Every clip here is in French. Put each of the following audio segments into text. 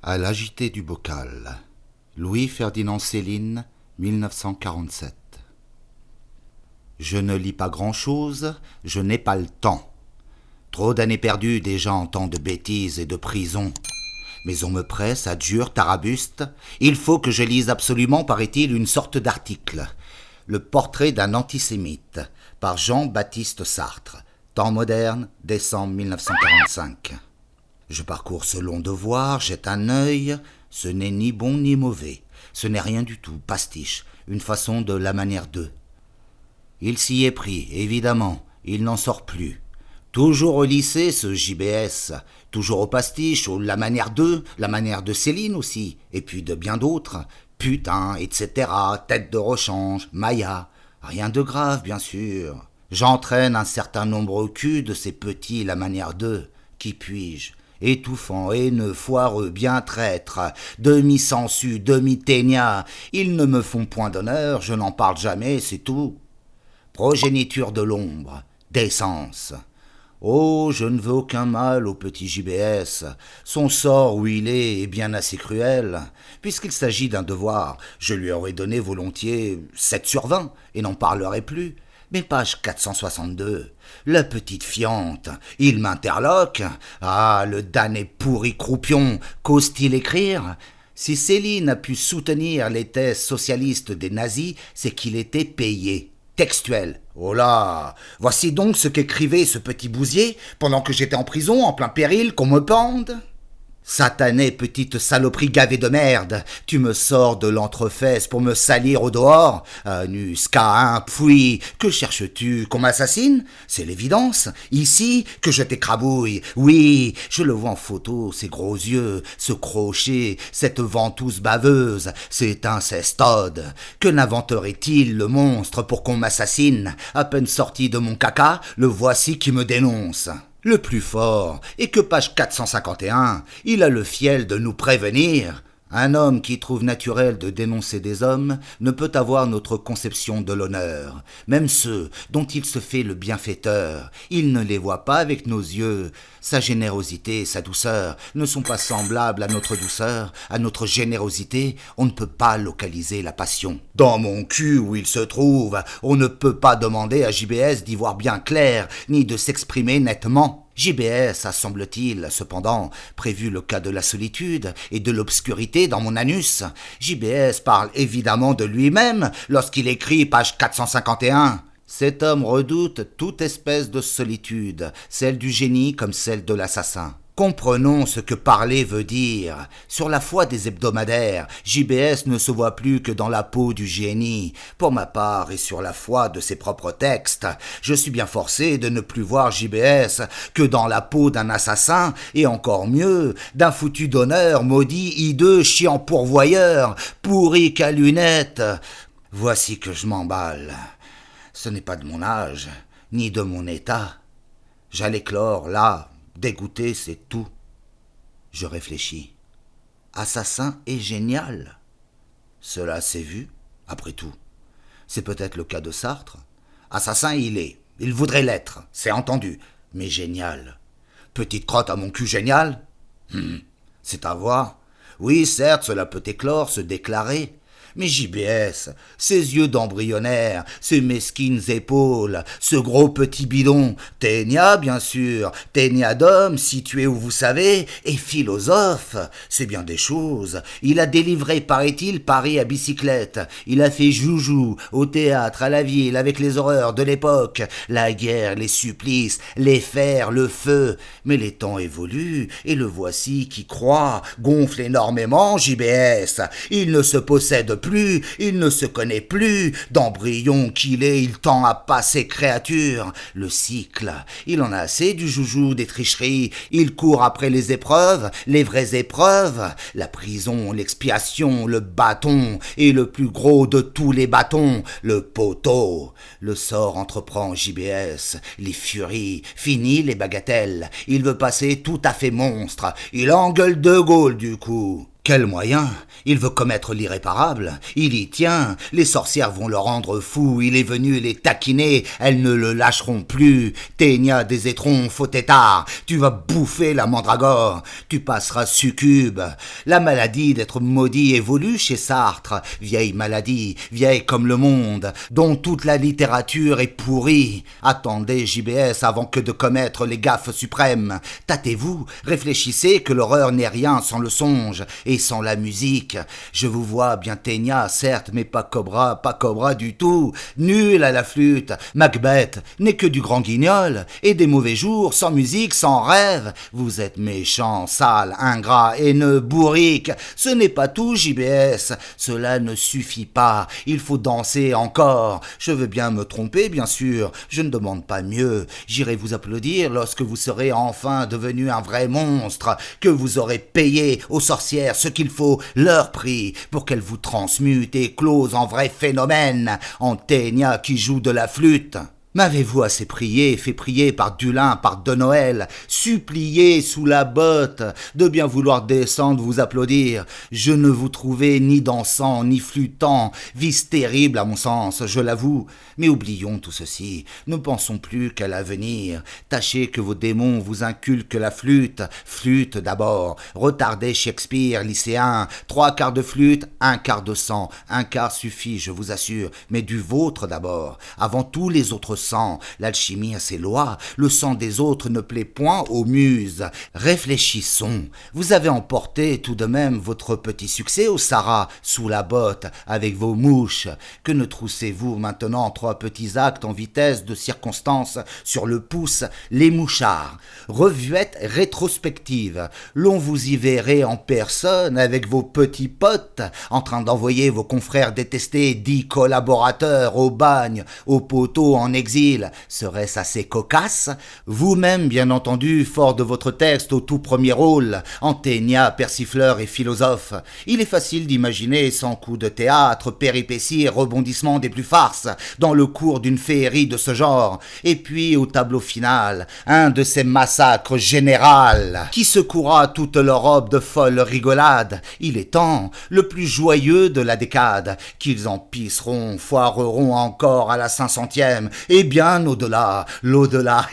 À l'agité du bocal. Louis-Ferdinand Céline, 1947. Je ne lis pas grand-chose, je n'ai pas le temps. Trop d'années perdues déjà en temps de bêtises et de prison. Mais on me presse, adjure, tarabuste. Il faut que je lise absolument, paraît-il, une sorte d'article. Le portrait d'un antisémite, par Jean-Baptiste Sartre. Temps moderne, décembre 1945. Je parcours ce long devoir, jette un œil, ce n'est ni bon ni mauvais, ce n'est rien du tout, pastiche, une façon de la manière d'eux. Il s'y est pris, évidemment, il n'en sort plus. Toujours au lycée, ce JBS, toujours au pastiche, la manière d'eux, la manière de Céline aussi, et puis de bien d'autres, putain, etc., tête de rechange, Maya, rien de grave, bien sûr. J'entraîne un certain nombre au cul de ces petits, la manière d'eux, qui puis-je ? Étouffant, haineux, foireux, bien traître, demi-sensu, demi-ténia, ils ne me font point d'honneur, je n'en parle jamais, c'est tout. Progéniture de l'ombre, décence. Oh, je ne veux aucun mal au petit JBS. Son sort où il est bien assez cruel. Puisqu'il s'agit d'un devoir, je lui aurais donné volontiers 7/20 et n'en parlerai plus. Mais page 462, la petite fiante, il m'interloque. Ah, le damné pourri croupion, qu'ose-t-il écrire ? Si Céline a pu soutenir les thèses socialistes des nazis, c'est qu'il était payé. Textuel. Oh là, voici donc ce qu'écrivait ce petit bousier pendant que j'étais en prison, en plein péril, qu'on me pende. Satanée petite saloperie gavée de merde, tu me sors de l'entrefesse pour me salir au dehors. Anus, Caïn, puis, que cherches-tu, qu'on m'assassine ? C'est l'évidence. Ici, que je t'écrabouille. Oui, je le vois en photo, ses gros yeux, ce crochet, cette ventouse baveuse, cet incestode. Que n'inventerait-il, le monstre, pour qu'on m'assassine ? À peine sorti de mon caca, le voici qui me dénonce. Le plus fort est que page 451, il a le fiel de nous prévenir. Un homme qui trouve naturel de dénoncer des hommes ne peut avoir notre conception de l'honneur. Même ceux dont il se fait le bienfaiteur, il ne les voit pas avec nos yeux. Sa générosité, sa douceur ne sont pas semblables à notre douceur, à notre générosité. On ne peut pas localiser la passion. Dans mon cul où il se trouve, on ne peut pas demander à JBS d'y voir bien clair, ni de s'exprimer nettement. JBS a, semble-t-il, cependant, prévu le cas de la solitude et de l'obscurité dans mon anus. JBS parle évidemment de lui-même lorsqu'il écrit page 451. Cet homme redoute toute espèce de solitude, celle du génie comme celle de l'assassin. Comprenons ce que parler veut dire. Sur la foi des hebdomadaires, JBS ne se voit plus que dans la peau du génie. Pour ma part, et sur la foi de ses propres textes, je suis bien forcé de ne plus voir JBS que dans la peau d'un assassin, et encore mieux, d'un foutu donneur, maudit, hideux, chiant pourvoyeur, pourri qu'à lunettes. Voici que je m'emballe. Ce n'est pas de mon âge, ni de mon état. J'allais clore, là, dégoûté, c'est tout. Je réfléchis. Assassin et génial. Cela s'est vu, après tout. C'est peut-être le cas de Sartre. Assassin il est, il voudrait l'être, c'est entendu, mais génial. Petite crotte à mon cul génial ? C'est à voir. Oui, certes, cela peut éclore, se déclarer. Mais JBS, ses yeux d'embryonnaire, ses mesquines épaules, ce gros petit bidon, ténia bien sûr, ténia d'homme situé où vous savez, et philosophe, c'est bien des choses. Il a délivré, paraît-il, Paris à bicyclette. Il a fait joujou au théâtre, à la ville, avec les horreurs de l'époque, la guerre, les supplices, les fers, le feu. Mais les temps évoluent, et le voici qui croît, gonfle énormément, JBS. Il ne se possède plus, il ne se connaît plus, d'embryon qu'il est, il tend à passer créature. Le cycle, il en a assez du joujou, des tricheries, il court après les épreuves, les vraies épreuves, la prison, l'expiation, le bâton, et le plus gros de tous les bâtons, le poteau. Le sort entreprend JBS, les furies, fini les bagatelles, il veut passer tout à fait monstre, il engueule De Gaulle du coup. Quel moyen? Il veut commettre l'irréparable. Il y tient. Les sorcières vont le rendre fou. Il est venu les taquiner. Elles ne le lâcheront plus. Ténia des étrons, faux tétard. Tu vas bouffer la mandragore. Tu passeras succube. La maladie d'être maudit évolue chez Sartre. Vieille maladie, vieille comme le monde, dont toute la littérature est pourrie. Attendez JBS avant que de commettre les gaffes suprêmes. Tâtez-vous, réfléchissez que l'horreur n'est rien sans le songe et sans la musique. Je vous vois bien Ténia, certes, mais pas Cobra du tout. Nul à la flûte. Macbeth n'est que du grand guignol, et des mauvais jours, sans musique, sans rêve. Vous êtes méchant, sale, ingrat, haineux, bourrique. Ce n'est pas tout, JBS. Cela ne suffit pas. Il faut danser encore. Je veux bien me tromper, bien sûr. Je ne demande pas mieux. J'irai vous applaudir lorsque vous serez enfin devenu un vrai monstre, que vous aurez payé aux sorcières ce qu'il faut leur prix pour qu'elles vous transmutent et éclosent en vrai phénomène, en Ténia qui joue de la flûte. M'avez-vous assez prié, fait prier par Dulin, par De Noël, supplié sous la botte, de bien vouloir descendre vous applaudir? Je ne vous trouvais ni dansant, ni flûtant, vice terrible à mon sens, je l'avoue. Mais oublions tout ceci, ne pensons plus qu'à l'avenir. Tâchez que vos démons vous inculquent la flûte. Flûte d'abord, retardez Shakespeare, lycéen, 3/4 de flûte, 1/4 de sang. 1/4 suffit, je vous assure, mais du vôtre d'abord, avant tous les autres sang. L'alchimie a ses lois, le sang des autres ne plaît point aux muses. Réfléchissons, vous avez emporté tout de même votre petit succès au Sahara, sous la botte, avec vos mouches. Que ne troussez-vous maintenant 3 petits actes en vitesse de circonstance sur le pouce, les mouchards? Revuette rétrospective, l'on vous y verrait en personne avec vos petits potes, en train d'envoyer vos confrères détestés, 10 collaborateurs au bagne, au poteau en exil. Serait-ce assez cocasse? Vous-même, bien entendu, fort de votre texte au tout premier rôle, en Ténia, persifleur et philosophe. Il est facile d'imaginer, sans coup de théâtre, péripéties et rebondissements des plus farces, dans le cours d'une féerie de ce genre. Et puis, au tableau final, un de ces massacres générales, qui secouera toute l'Europe de folles rigolades. Il est temps, le plus joyeux de la décade, qu'ils en pisseront, foireront encore à la 500e, et bien au-delà, l'au-delà,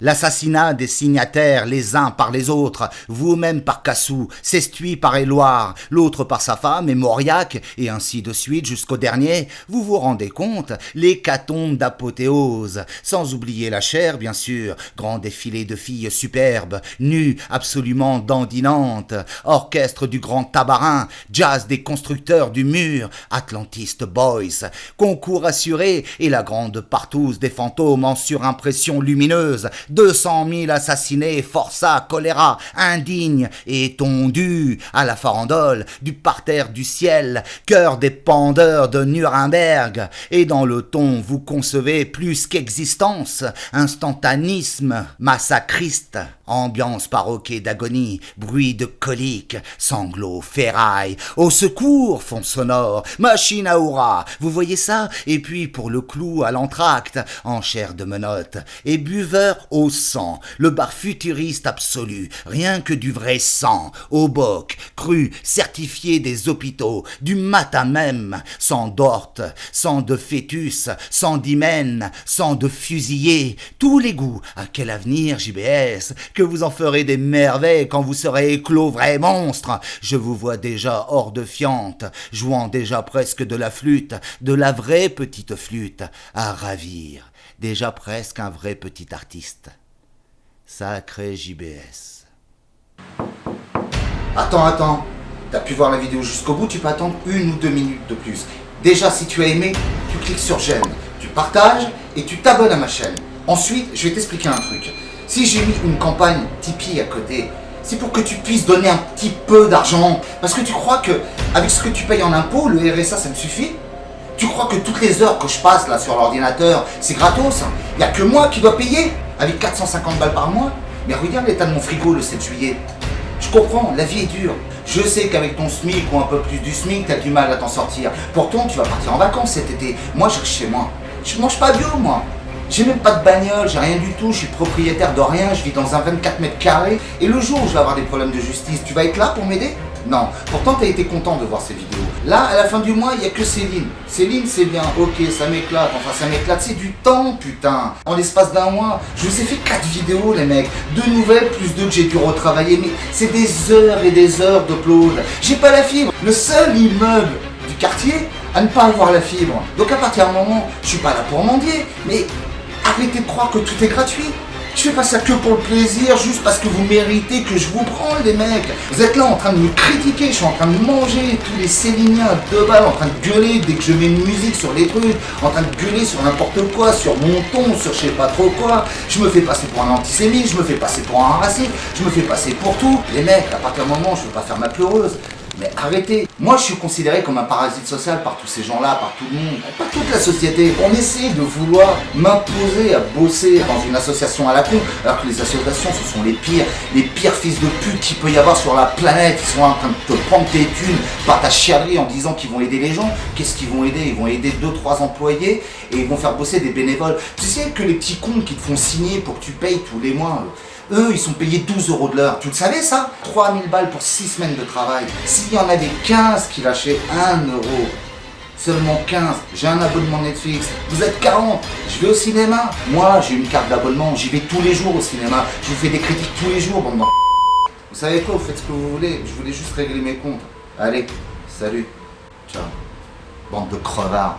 l'assassinat des signataires les uns par les autres, vous-même par Cassou, Sestuy par Éloire, l'autre par sa femme et Mauriac, et ainsi de suite jusqu'au dernier, vous vous rendez compte, l'hécatombe d'apothéose, sans oublier la chair bien sûr, grand défilé de filles superbes, nues, absolument dandinantes, orchestre du grand tabarin, jazz des constructeurs du mur, Atlantiste Boys, concours assuré et la grande partouze des fantômes en surimpression lumineuse, 200 000 assassinés, forçats, choléra, indignes et tondus à la farandole, du parterre du ciel, cœur des pendeurs de Nuremberg, et dans le ton vous concevez plus qu'existence, instantanisme, massacriste, ambiance baroque d'agonie, bruit de colique, sanglots, ferrailles, au secours, fond sonore, machine à hurrah, vous voyez ça? Et puis pour le clou à l'entracte, en chair de menottes, et buveur au sang, le bar futuriste absolu, rien que du vrai sang, au boc, cru, certifié des hôpitaux, du matin même, sans d'orte, sans de fœtus, sans d'hymen, sans de fusillés, tous les goûts, à quel avenir, JBS, que vous en ferez des merveilles quand vous serez éclos vrais monstres. Je vous vois déjà hors de fiente, jouant déjà presque de la flûte, de la vraie petite flûte, à ravir, déjà presque un vrai petit artiste. Sacré JBS. Attends, t'as pu voir la vidéo jusqu'au bout, tu peux attendre 1 ou 2 minutes de plus. Déjà, si tu as aimé, tu cliques sur j'aime, tu partages et tu t'abonnes à ma chaîne. Ensuite, je vais t'expliquer un truc. Si j'ai mis une campagne Tipeee à côté, c'est pour que tu puisses donner un petit peu d'argent. Parce que tu crois que, avec ce que tu payes en impôts, le RSA, ça me suffit? Tu crois que toutes les heures que je passe là sur l'ordinateur, c'est gratos? Il n'y a que moi qui dois payer, avec 450 balles par mois. Mais regarde l'état de mon frigo le 7 juillet. Je comprends, la vie est dure. Je sais qu'avec ton SMIC ou un peu plus du SMIC, t'as du mal à t'en sortir. Pourtant, tu vas partir en vacances cet été. Moi, je reste chez moi. Je mange pas bio, moi. J'ai même pas de bagnole, j'ai rien du tout, je suis propriétaire de rien, je vis dans un 24 mètres carrés. Et le jour où je vais avoir des problèmes de justice, tu vas être là pour m'aider? Non, pourtant t'as été content de voir ces vidéos. Là, à la fin du mois, il n'y a que Céline. Céline, c'est bien, ok, ça m'éclate, enfin ça m'éclate, c'est du temps, putain. En l'espace d'un mois, je vous ai fait 4 vidéos, les mecs. 2 nouvelles, plus 2 que j'ai dû retravailler, mais c'est des heures et des heures d'upload. J'ai pas la fibre. Le seul immeuble du quartier à ne pas avoir la fibre. Donc à partir d'un moment, je suis pas là pour mendier, mais arrêtez de croire que tout est gratuit. Je fais pas ça que pour le plaisir, juste parce que vous méritez que je vous branle, les mecs. Vous êtes là en train de me critiquer, je suis en train de manger tous les Céliniens à 2 balles, en train de gueuler dès que je mets une musique sur les trucs, en train de gueuler sur n'importe quoi, sur mon ton, sur je sais pas trop quoi. Je me fais passer pour un antisémite, je me fais passer pour un raciste, je me fais passer pour tout. Les mecs, à partir d'un moment, je veux pas faire ma pleureuse. Mais arrêtez. Moi, je suis considéré comme un parasite social par tous ces gens-là, par tout le monde, par toute la société. On essaie de vouloir m'imposer à bosser dans une association à la con, alors que les associations, ce sont les pires fils de pute qu'il peut y avoir sur la planète. Ils sont en train de te prendre tes thunes par ta chialerie en disant qu'ils vont aider les gens. Qu'est-ce qu'ils vont aider? Ils vont aider 2-3 employés et ils vont faire bosser des bénévoles. Tu sais que les petits cons qui te font signer pour que tu payes tous les mois, eux, ils sont payés 12 € de l'heure. Tu le savais, ça? 3000 balles pour 6 semaines de travail. S'il y en avait 15 qui lâchaient 1 €, seulement 15, j'ai un abonnement Netflix. Vous êtes 40, je vais au cinéma. Moi, j'ai une carte d'abonnement, j'y vais tous les jours au cinéma. Je vous fais des critiques tous les jours, bande de... Vous savez quoi, vous faites ce que vous voulez. Je voulais juste régler mes comptes. Allez, salut. Ciao. Bande de crevards.